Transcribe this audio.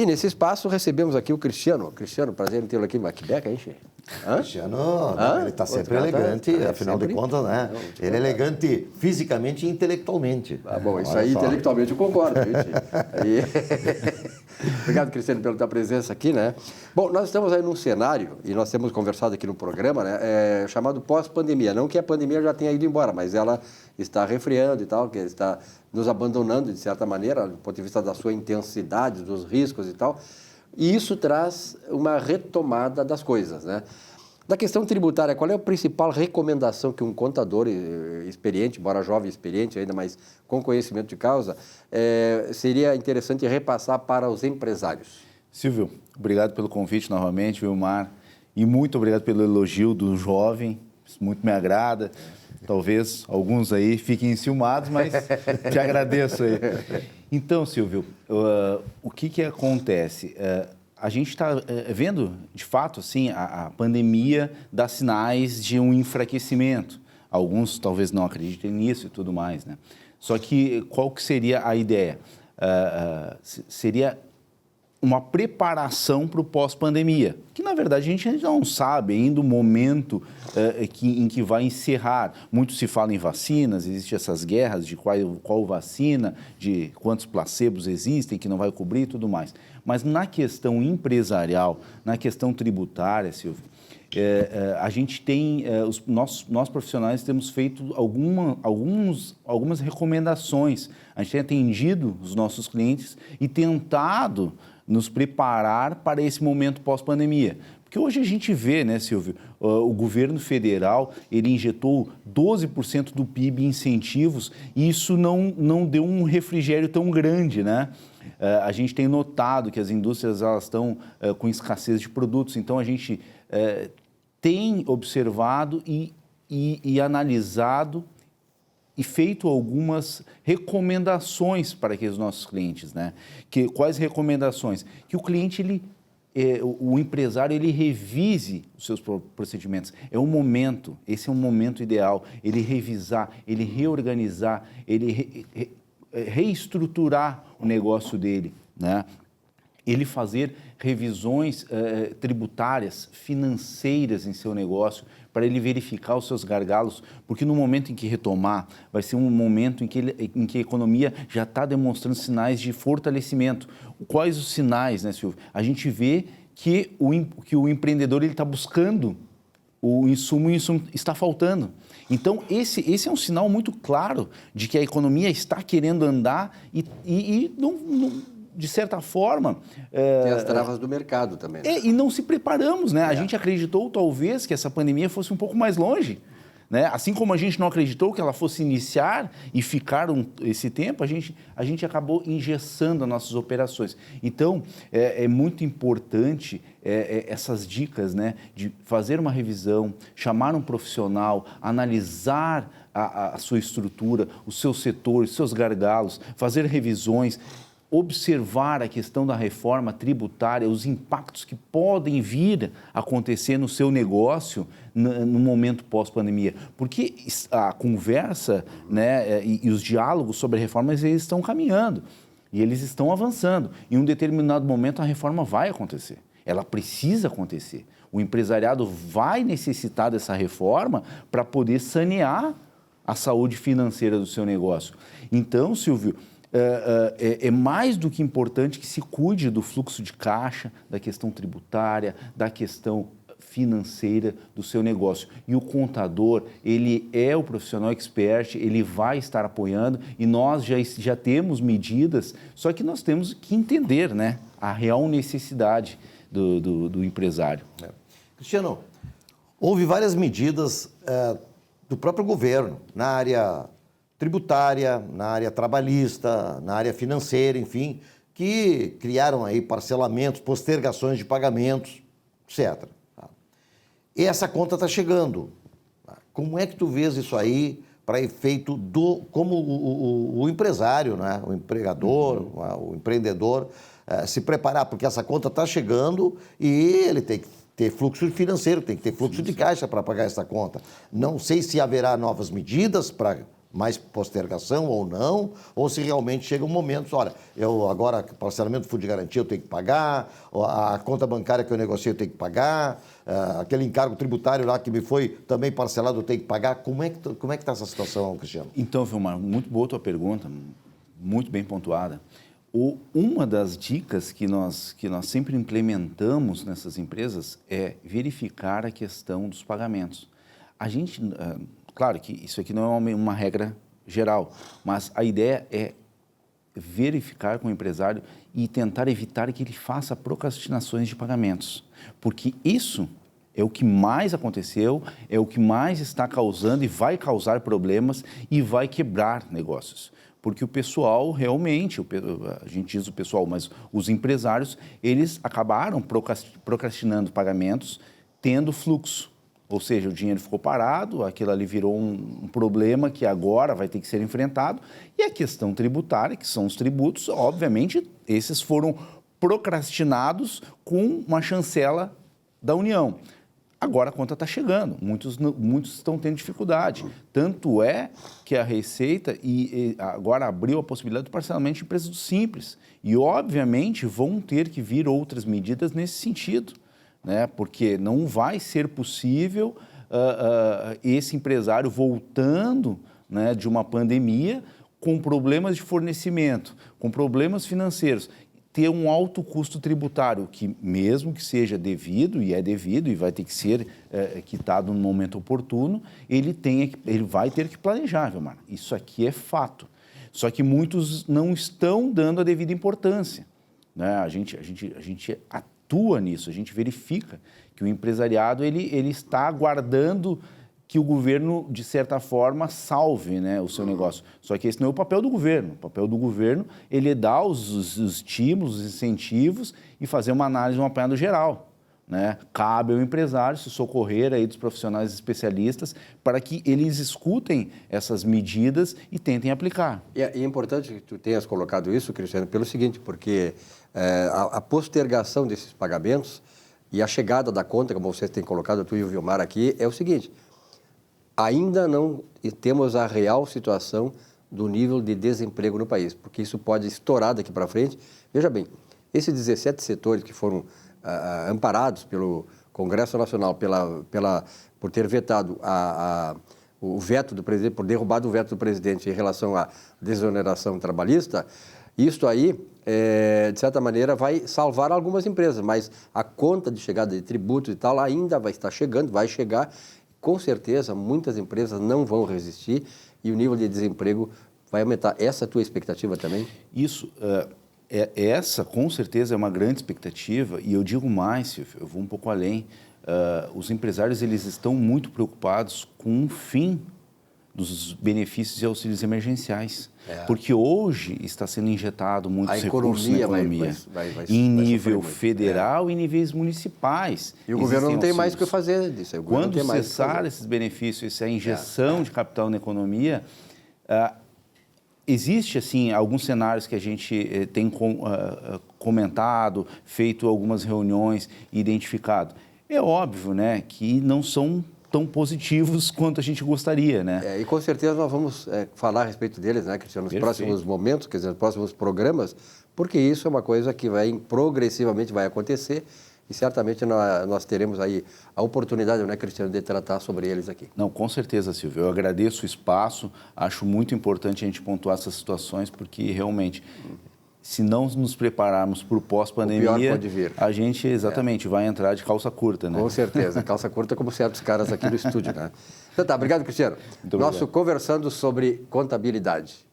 E nesse espaço recebemos aqui o Cristiano. Cristiano, prazer em tê-lo aqui. Mas que beca, hein, Che? Cristiano, ele está sempre elegante, afinal de contas, né? Ele é elegante fisicamente e intelectualmente. Ah, bom, isso aí intelectualmente eu concordo, gente. Obrigado, Cristiano, pela tua presença aqui, né? Bom, nós estamos aí num cenário, e nós temos conversado aqui no programa, né, chamado pós-pandemia. Não que a pandemia já tenha ido embora, mas ela está refriando e tal, que está nos abandonando, de certa maneira, do ponto de vista da sua intensidade, dos riscos e tal. E isso traz uma retomada das coisas, né? Da questão tributária, qual é a principal recomendação que um contador experiente, embora jovem experiente, ainda mais com conhecimento de causa, seria interessante repassar para os empresários? Silvio, obrigado pelo convite novamente, Vilmar, e muito obrigado pelo elogio do jovem, isso muito me agrada. Talvez alguns aí fiquem enciumados, mas te agradeço aí. Então, Silvio, o que acontece? A gente está vendo, de fato, assim, a pandemia dá sinais de um enfraquecimento. Alguns talvez não acreditem nisso e tudo mais, né? Só que qual que seria a ideia? Seria uma preparação para o pós-pandemia, que na verdade a gente não sabe ainda o momento em que vai encerrar. Muito se fala em vacinas, existem essas guerras de qual vacina, de quantos placebos existem, que não vai cobrir e tudo mais. Mas na questão empresarial, na questão tributária, Silvio, a gente tem, nós profissionais temos feito algumas recomendações. A gente tem atendido os nossos clientes e tentado nos preparar para esse momento pós-pandemia. Porque hoje a gente vê, né, Silvio, o governo federal, ele injetou 12% do PIB em incentivos e isso não deu um refrigério tão grande, né? A gente tem notado que as indústrias elas estão com escassez de produtos, então a gente tem observado e analisado e feito algumas recomendações para que os nossos clientes, né? Quais recomendações? Que o cliente, o empresário, ele revise os seus procedimentos. Esse é um momento ideal, ele revisar, ele reorganizar, ele reestruturar o negócio dele, né? Ele fazer revisões tributárias, financeiras em seu negócio, para ele verificar os seus gargalos, porque no momento em que retomar, vai ser um momento em que a economia já está demonstrando sinais de fortalecimento. Quais os sinais, né, Silvio? A gente vê que o empreendedor está buscando o insumo e o insumo está faltando. Então, esse é um sinal muito claro de que a economia está querendo andar e não, de certa forma... Tem as travas do mercado também. Né? E não se preparamos, né? A gente acreditou, talvez, que essa pandemia fosse um pouco mais longe. Né? Assim como a gente não acreditou que ela fosse iniciar e ficar esse tempo, a gente acabou engessando as nossas operações. Então, é muito importante essas dicas, né? De fazer uma revisão, chamar um profissional, analisar a sua estrutura, o seu setor, os seus gargalos, fazer revisões, observar a questão da reforma tributária, os impactos que podem vir a acontecer no seu negócio no momento pós-pandemia. Porque a conversa, né, e os diálogos sobre a reforma, eles estão caminhando e eles estão avançando. Em um determinado momento, a reforma vai acontecer. Ela precisa acontecer. O empresariado vai necessitar dessa reforma para poder sanear a saúde financeira do seu negócio. Então, Silvio, é mais do que importante que se cuide do fluxo de caixa, da questão tributária, da questão financeira do seu negócio. E o contador, ele é o profissional expert, ele vai estar apoiando e nós já temos medidas, só que nós temos que entender, né, a real necessidade do empresário. Cristiano, houve várias medidas do próprio governo na área tributária, na área trabalhista, na área financeira, enfim, que criaram aí parcelamentos, postergações de pagamentos, etc. E essa conta está chegando. Como é que tu vês isso aí para efeito como o empresário, né? O empregador, o empreendedor, se preparar, porque essa conta está chegando e ele tem que ter fluxo financeiro, tem que ter fluxo de caixa para pagar essa conta. Não sei se haverá novas medidas para mais postergação ou não, ou se realmente chega um momento, olha, eu agora, parcelamento do fundo de garantia eu tenho que pagar, a conta bancária que eu negociei eu tenho que pagar, aquele encargo tributário lá que me foi também parcelado eu tenho que pagar. Como é que está essa situação, Cristiano? Então, Vilmar, muito boa a tua pergunta, muito bem pontuada. Uma das dicas que nós sempre implementamos nessas empresas é verificar a questão dos pagamentos. A gente, claro que isso aqui não é uma regra geral, mas a ideia é verificar com o empresário e tentar evitar que ele faça procrastinações de pagamentos, porque isso é o que mais aconteceu, é o que mais está causando e vai causar problemas e vai quebrar negócios. Porque o pessoal realmente, a gente diz o pessoal, mas os empresários, eles acabaram procrastinando pagamentos, tendo fluxo. Ou seja, o dinheiro ficou parado, aquilo ali virou um problema que agora vai ter que ser enfrentado. E a questão tributária, que são os tributos, obviamente, esses foram procrastinados com uma chancela da União. Agora a conta está chegando, muitos estão tendo dificuldade. Tanto é que a Receita agora abriu a possibilidade do parcelamento de empresas simples. E, obviamente, vão ter que vir outras medidas nesse sentido, né? Porque não vai ser possível esse empresário voltando, né, de uma pandemia com problemas de fornecimento, com problemas financeiros, ter um alto custo tributário, que mesmo que seja devido, e é devido, e vai ter que ser quitado no momento oportuno, ele vai ter que planejar, Vilmar. Isso aqui é fato. Só que muitos não estão dando a devida importância, né? A gente atua nisso, a gente verifica que o empresariado ele está aguardando que o governo, de certa forma, salve, né, o seu negócio. Só que esse não é o papel do governo. O papel do governo ele é dar os estímulos, os incentivos e fazer uma análise, um apanhado geral, né? Cabe ao empresário se socorrer aí dos profissionais especialistas para que eles escutem essas medidas e tentem aplicar. E é importante que tu tenhas colocado isso, Cristiano, pelo seguinte, porque a postergação desses pagamentos e a chegada da conta, como vocês têm colocado, tu e o Vilmar aqui, é o seguinte: ainda não temos a real situação do nível de desemprego no país, porque isso pode estourar daqui para frente. Veja bem, esses 17 setores que foram amparados pelo Congresso Nacional por ter vetado o veto do presidente, por derrubado o veto do presidente em relação à desoneração trabalhista, isso aí, de certa maneira, vai salvar algumas empresas, mas a conta de chegada de tributos e tal ainda vai estar chegando, vai chegar. Com certeza, muitas empresas não vão resistir e o nível de desemprego vai aumentar. Essa é a tua expectativa também? Isso, essa com certeza é uma grande expectativa e eu digo mais, Silvio, eu vou um pouco além. Os empresários eles estão muito preocupados com o fim dos benefícios e auxílios emergenciais, porque hoje está sendo injetado muitos recursos na economia, em nível federal e níveis municipais. E o governo não tem mais o que fazer disso. Quando cessar esses benefícios, essa injeção de capital na economia, existe assim alguns cenários que a gente tem comentado, feito algumas reuniões, identificado. É óbvio, né, que não são tão positivos quanto a gente gostaria, né? E com certeza nós vamos falar a respeito deles, né, Cristiano, nos próximos momentos, quer dizer, nos próximos programas, porque isso é uma coisa que progressivamente vai acontecer e certamente nós teremos aí a oportunidade, né, Cristiano, de tratar sobre eles aqui. Não, com certeza, Silvio. Eu agradeço o espaço, acho muito importante a gente pontuar essas situações, porque realmente, se não nos prepararmos para o pós-pandemia, a gente exatamente vai entrar de calça curta, né? Com certeza, calça curta como certos caras aqui no estúdio, né? Então tá, obrigado, Cristiano. Nosso Conversando sobre Contabilidade.